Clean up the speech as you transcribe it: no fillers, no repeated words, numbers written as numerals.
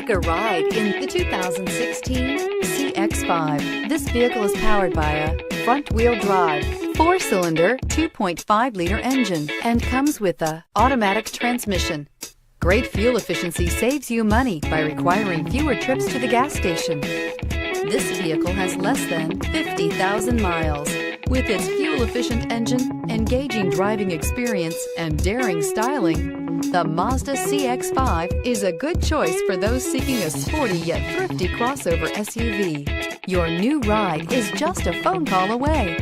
Take a ride in the 2016 CX-5. This vehicle is powered by a front-wheel drive, 4-cylinder, 2.5-liter engine and comes with a automatic transmission. Great fuel efficiency saves you money by requiring fewer trips to the gas station. This vehicle has less than 50,000 miles. With its fuel-efficient engine, engaging driving experience, and daring styling, the Mazda CX-5 is a good choice for those seeking a sporty yet thrifty crossover SUV. Your new ride is just a phone call away.